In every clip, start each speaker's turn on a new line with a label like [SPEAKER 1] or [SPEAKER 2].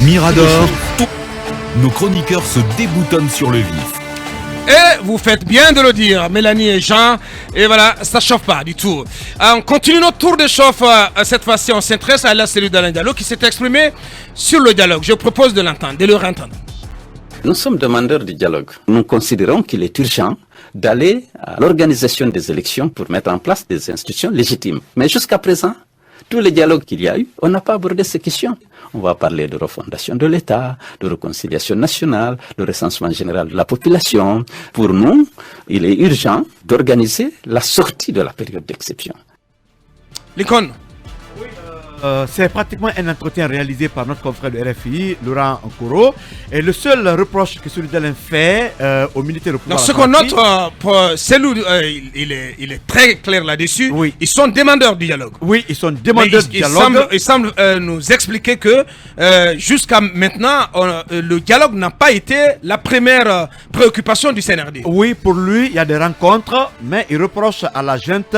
[SPEAKER 1] Mirador, nos chroniqueurs se déboutonnent sur le vif.
[SPEAKER 2] Et vous faites bien de le dire, Mélanie et Jean. Et voilà, ça chauffe pas du tout. On continue notre tour de chauffe. Cette fois-ci, on s'intéresse à la cellule d'Alain Diallo qui s'est exprimée sur le dialogue. Je propose de l'entendre, de le réentendre.
[SPEAKER 3] Nous sommes demandeurs du dialogue. Nous considérons qu'il est urgent d'aller à l'organisation des élections pour mettre en place des institutions légitimes. Mais jusqu'à présent, tous les dialogues qu'il y a eu, on n'a pas abordé ces questions. On va parler de refondation de l'État, de réconciliation nationale, de recensement général de la population. Pour nous, il est urgent d'organiser la sortie de la période d'exception.
[SPEAKER 2] Lincoln.
[SPEAKER 4] C'est pratiquement un entretien réalisé par notre confrère de RFI, Laurent Nkoro. Et le seul reproche que celui d'Alain fait aux militaires au pouvoir.
[SPEAKER 2] Donc, ce qu'on note pour Cellou, il est très clair là-dessus.
[SPEAKER 4] Oui.
[SPEAKER 2] Ils sont demandeurs du dialogue.
[SPEAKER 4] Oui, ils sont demandeurs du dialogue.
[SPEAKER 2] Il semble nous expliquer que jusqu'à maintenant, le dialogue n'a pas été la première préoccupation du CNRD.
[SPEAKER 4] Oui, pour lui, il y a des rencontres, mais il reproche à la junte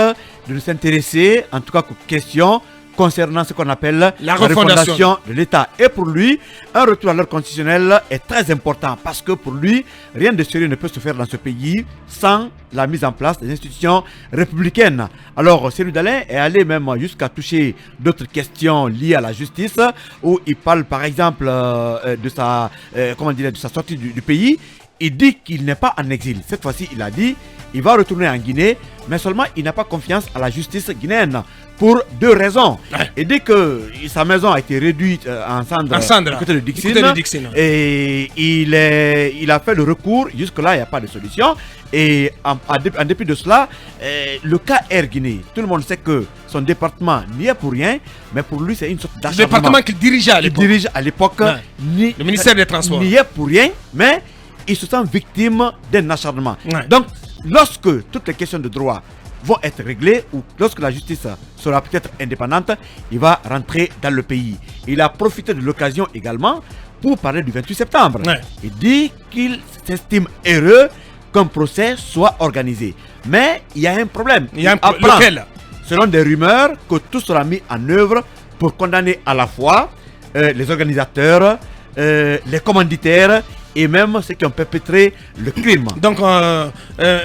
[SPEAKER 4] de ne s'intéresser, en tout cas, aux questions concernant ce qu'on appelle
[SPEAKER 2] la refondation
[SPEAKER 4] de l'État. Et pour lui, un retour à l'ordre constitutionnel est très important parce que pour lui, rien de sérieux ne peut se faire dans ce pays sans la mise en place des institutions républicaines. Alors, Cellou d'Alain est allé même jusqu'à toucher d'autres questions liées à la justice, où il parle par exemple de sa sortie du pays. Il dit qu'il n'est pas en exil. Cette fois-ci, il a dit qu'il va retourner en Guinée, mais seulement il n'a pas confiance à la justice guinéenne pour deux raisons. Il dit que sa maison a été réduite en cendres du côté de Dixine. Et il a fait le recours. Jusque-là, il n'y a pas de solution. Et en dépit de cela, le cas Air Guinée, tout le monde sait que son département n'y est pour rien, mais pour lui, c'est une sorte d'acharnement.
[SPEAKER 2] Le département qu'il dirigeait à l'époque.
[SPEAKER 4] Le
[SPEAKER 2] ministère des Transports.
[SPEAKER 4] N'y est pour rien, mais il se sent victime d'un acharnement. Donc, lorsque toutes les questions de droit vont être réglées, ou lorsque la justice sera peut-être indépendante, il va rentrer dans le pays. Il a profité de l'occasion également pour parler du 28 septembre. Il dit qu'il s'estime heureux qu'un procès soit organisé. Mais il y a un problème.
[SPEAKER 2] Il y a un problème.
[SPEAKER 4] Selon des rumeurs, que tout sera mis en œuvre pour condamner à la fois les organisateurs, les commanditaires et même ceux qui ont perpétré le crime.
[SPEAKER 2] Donc un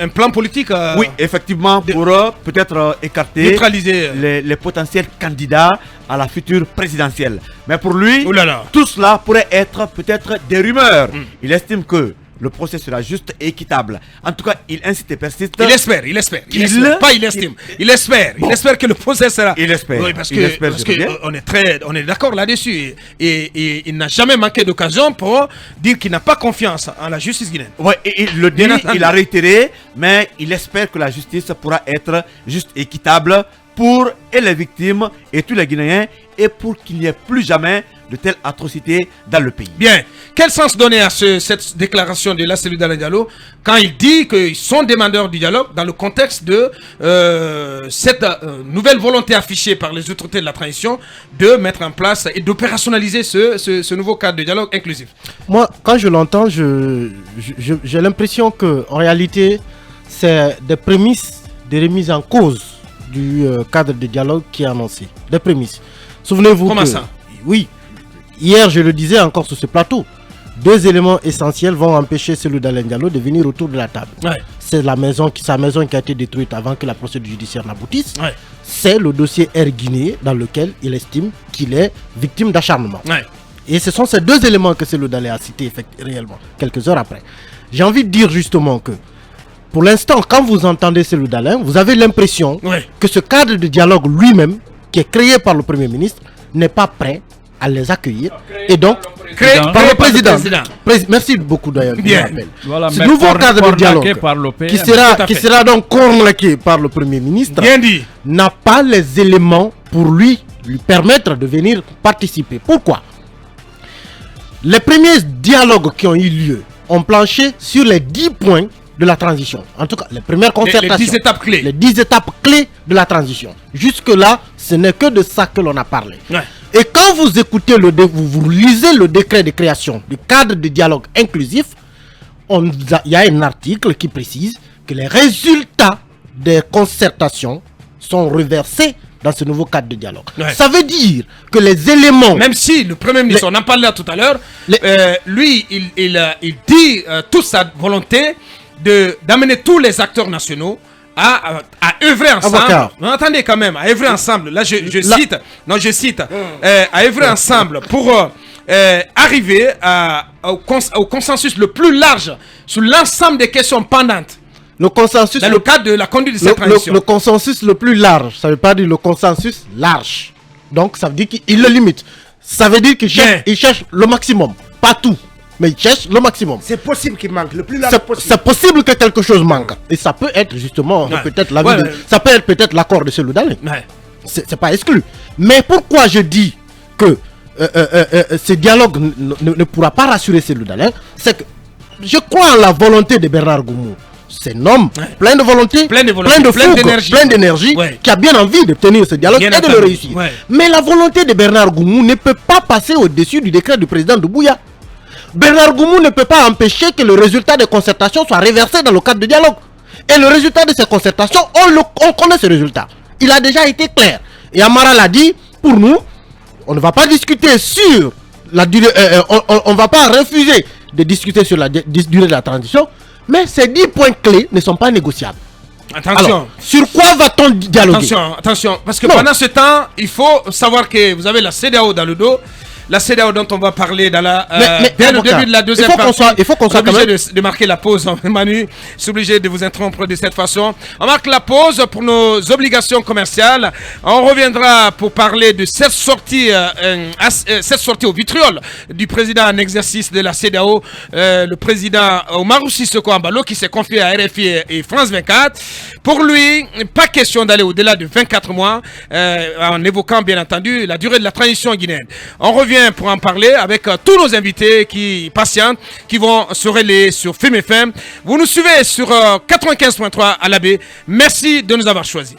[SPEAKER 2] plan politique.
[SPEAKER 4] Oui, effectivement, pour peut-être écarter,
[SPEAKER 2] neutraliser
[SPEAKER 4] les potentiels candidats à la future présidentielle. Mais pour lui,
[SPEAKER 2] Oulala.
[SPEAKER 4] Tout cela pourrait être peut-être des rumeurs. Il estime que le procès sera juste et équitable. En tout cas, il insiste et persiste.
[SPEAKER 2] Il espère. Il espère que le procès sera.
[SPEAKER 4] Il espère.
[SPEAKER 2] Oui, parce que on est d'accord là-dessus. Et il n'a jamais manqué d'occasion pour dire qu'il n'a pas confiance en la justice guinéenne.
[SPEAKER 4] Oui, il le dit, il a réitéré, mais il espère que la justice pourra être juste et équitable pour les victimes et tous les Guinéens, et pour qu'il n'y ait plus jamais de telles atrocités dans le pays.
[SPEAKER 2] Bien. Quel sens donner à cette déclaration de la cellule d'Alain Diallo quand il dit qu'ils sont demandeurs du dialogue dans le contexte de cette nouvelle volonté affichée par les autorités de la transition de mettre en place et d'opérationnaliser ce nouveau cadre de dialogue inclusif?
[SPEAKER 5] Moi, quand je l'entends, j'ai l'impression qu'en réalité, c'est des prémices de remise en cause du cadre de dialogue qui est annoncé. Des prémices. Souvenez-vous.
[SPEAKER 2] Comment ça?
[SPEAKER 5] Oui. Hier, je le disais encore sur ce plateau, deux éléments essentiels vont empêcher celui d'Alain Diallo de venir autour de la table. C'est sa maison qui a été détruite avant que la procédure judiciaire n'aboutisse. C'est le dossier Air Guinée dans lequel il estime qu'il est victime d'acharnement. Et ce sont ces deux éléments que celui d'Alain a cités réellement, quelques heures après. J'ai envie de dire justement que, pour l'instant, quand vous entendez celui d'Alain, vous avez l'impression que ce cadre de dialogue lui-même, qui est créé par le Premier ministre, n'est pas prêt à les accueillir, et donc créé par le président. Merci beaucoup d'ailleurs.
[SPEAKER 6] Voilà,
[SPEAKER 5] ce nouveau cadre de dialogue qui sera donc convoqué par le Premier ministre n'a pas les éléments pour lui permettre de venir participer. Pourquoi? Les premiers dialogues qui ont eu lieu ont planché sur les 10 points de la transition. En tout cas, les premières concertations.
[SPEAKER 2] Les 10 étapes clés.
[SPEAKER 5] Les 10 étapes clés de la transition. Jusque-là, ce n'est que de ça que l'on a parlé. Et quand vous écoutez, vous lisez le décret de création du cadre de dialogue inclusif, il y a un article qui précise que les résultats des concertations sont reversés dans ce nouveau cadre de dialogue.
[SPEAKER 2] Ouais.
[SPEAKER 5] Ça veut dire que les éléments...
[SPEAKER 2] Même si le Premier ministre, on en parlait tout à l'heure, lui, il dit toute sa volonté d'amener tous les acteurs nationaux à œuvrer ensemble. Non, attendez quand même, à œuvrer ensemble. Là, je cite, à œuvrer ensemble pour arriver au consensus le plus large sur l'ensemble des questions pendantes.
[SPEAKER 5] Le consensus
[SPEAKER 2] dans le cadre de la conduite de cette transition.
[SPEAKER 5] Le consensus le plus large, ça ne veut pas dire le consensus large. Donc, ça veut dire qu'il le limite. Ça veut dire qu'il cherche le maximum. Pas tout, mais il cherche le maximum.
[SPEAKER 6] C'est possible qu'il manque, le plus large possible.
[SPEAKER 5] C'est possible que quelque chose manque. Et ça peut être justement, peut-être ça peut être peut-être l'accord de Cellou Dalein. C'est pas exclu. Mais pourquoi je dis que ce dialogue ne pourra pas rassurer Cellou Dalein, c'est que je crois en la volonté de Bernard Goumou. C'est un homme plein de volonté, plein de fougue, plein d'énergie, qui a bien envie de tenir ce dialogue et de le réussir. Mais la volonté de Bernard Goumou ne peut pas passer au-dessus du décret du président Doumbouya. Bernard Goumou ne peut pas empêcher que le résultat des concertations soit réversé dans le cadre du dialogue. Et le résultat de ces concertations, on connaît ce résultat. Il a déjà été clair. Et Amara l'a dit, pour nous, on ne va pas discuter sur la durée, on ne va pas refuser de discuter sur la durée de la transition, mais ces 10 points clés ne sont pas négociables.
[SPEAKER 2] Attention.
[SPEAKER 5] Alors, sur quoi va-t-on dialoguer?
[SPEAKER 2] Attention, parce que pendant ce temps, il faut savoir que vous avez la CEDEAO dans le dos. La CEDEAO dont on va parler dans dès le début de la deuxième partie.
[SPEAKER 5] Il faut qu'on soit
[SPEAKER 2] obligé de marquer la pause. Manu, je suis obligé de vous interrompre de cette façon. On marque la pause pour nos obligations commerciales. On reviendra pour parler de cette sortie au vitriol du président en exercice de la CEDEAO, le président Omarou Sissoko Ambalo, qui s'est confié à RFI et France 24. Pour lui, pas question d'aller au-delà de 24 mois, en évoquant bien entendu la durée de la transition guinéenne. On revient pour en parler avec tous nos invités qui patientent, qui vont se relayer sur FEM FM. Vous nous suivez sur 95.3 à la baie. Merci de nous avoir choisis.